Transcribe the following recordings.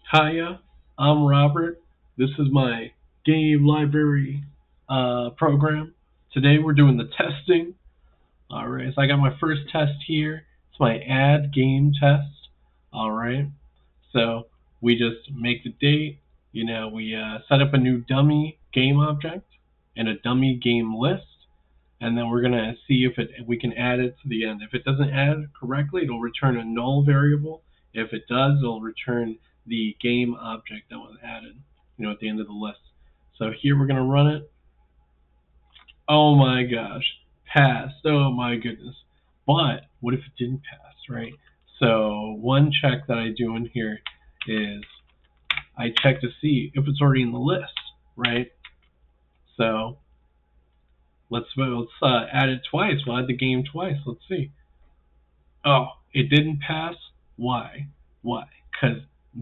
Hiya, I'm Robert. This is my game library program. Today we're doing the testing. Alright, so I got my first test here. It's my add game test. Alright, so we just make the date. We set up a new dummy game object and a dummy game list. And then we're going to see if we can add it to the end. If it doesn't add correctly, it'll return a null variable. If it does, it'll return the game object that was added, at the end of the list. So here we're going to run it. Oh my gosh, passed. Oh my goodness. But what if it didn't pass, right? So one check that I do in here is I check to see if it's already in the list, right? So let's add it twice. We'll add the game twice. Let's see. Oh, it didn't pass? Why? Why? Because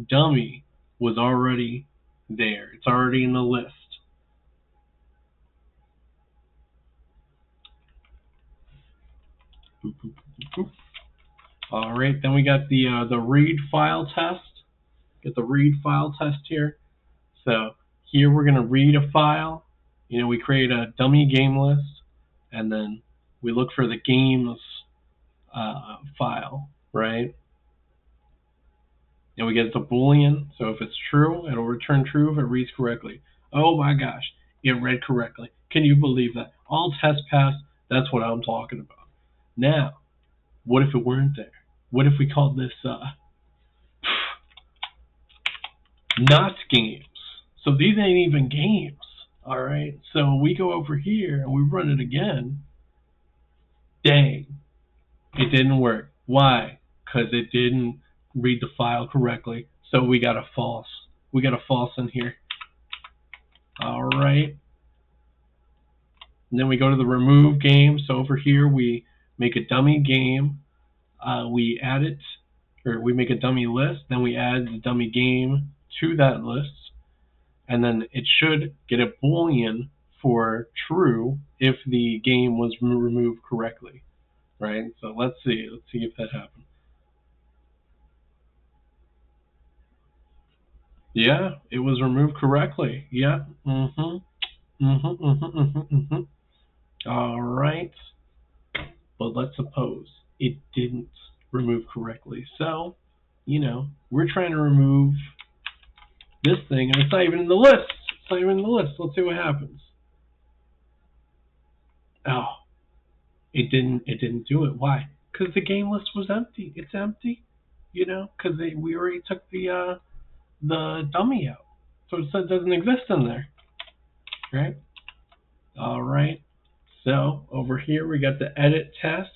dummy was already there. It's already in the list. All right, then we got the read file test. Get the read file test here. So here we're going to read a file. We create a dummy game list, and then we look for the games file, right? And we get the Boolean. So if it's true, it'll return true if it reads correctly. Oh my gosh, it read correctly. Can you believe that? All tests passed. That's what I'm talking about. Now, what if it weren't there? What if we called this not games? So these ain't even games. All right. So we go over here and we run it again. Dang, it didn't work. Why? Because it didn't read the file correctly. So we got a false. We got a false in here. All right. And then we go to the remove game. So over here we make a dummy game. We add it, or we make a dummy list. Then we add the dummy game to that list. And then it should get a Boolean for true if the game was removed correctly. Right? So let's see. Let's see if that happened. Yeah, it was removed correctly. Yeah. All right. But let's suppose it didn't remove correctly. So, we're trying to remove this thing, and it's not even in the list. It's not even in the list. Let's see what happens. Oh, it didn't do it. Why? Because the game list was empty. It's empty. Because we already took the dummy out, so it doesn't exist in there. Right? All right. So over here we got the edit test.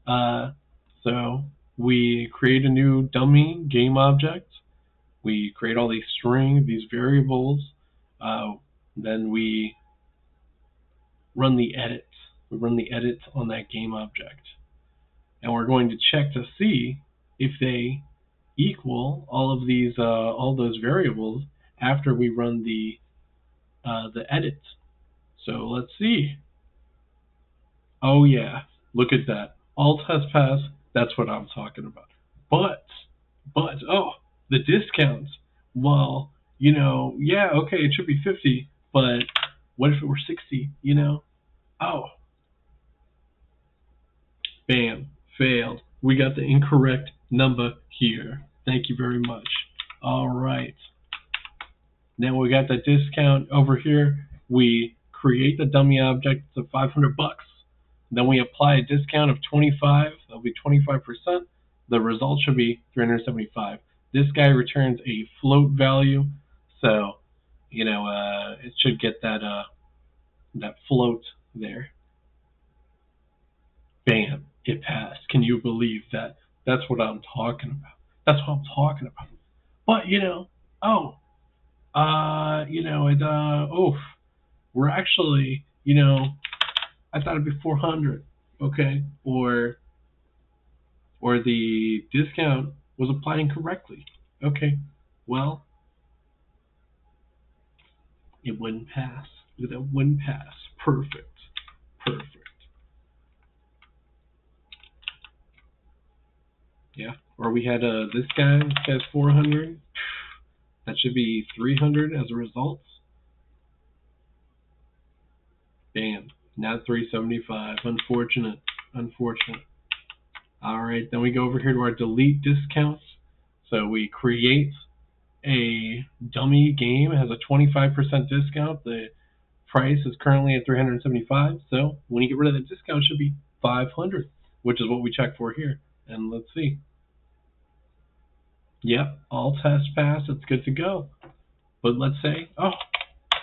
So we create a new dummy game object. We create all these strings, these variables. Then we run the edit. We run the edit on that game object. And we're going to check to see if they equal all of these, all those variables after we run the edit. So let's see. Oh yeah, look at that. All tests pass. That's what I'm talking about. But, oh, the discounts. Well, yeah, okay, it should be 50, but what if it were 60? Oh, bam, failed. We got the incorrect number here. Thank you very much. All right. Now we got the discount over here. We create the dummy object of $500. Then we apply a discount of 25. That'll be 25%. The result should be 375. This guy returns a float value, so it should get that float there. Bam! It passed. Can you believe that? That's what I'm talking about. That's what I'm talking about. But oh, oof. We're actually, I thought it'd be 400, okay, or the discount was applied incorrectly. Okay, well, it wouldn't pass. Look at that, wouldn't pass. Perfect, perfect. Yeah, or we had this guy's 400. That should be 300 as a result. Bam. Now 375. Unfortunate. Unfortunate. Alright, then we go over here to our delete discounts. So we create a dummy game. It has a 25% discount. The price is currently at 375. So when you get rid of that discount, it should be 500, which is what we checked for here. And let's see. Yep, all tests passed. It's good to go. But let's say, oh,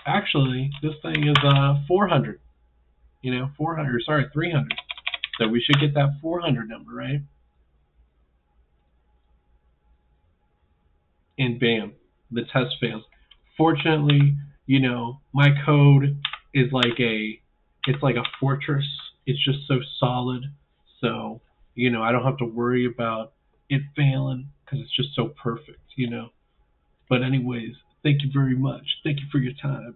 actually, this thing is 400. 400. Sorry, 300. So we should get that 400 number, right? And bam, the test fails. Fortunately, my code is it's like a fortress. It's just so solid. So, I don't have to worry about it failing because it's just so perfect. But anyways, thank you very much. Thank you for your time.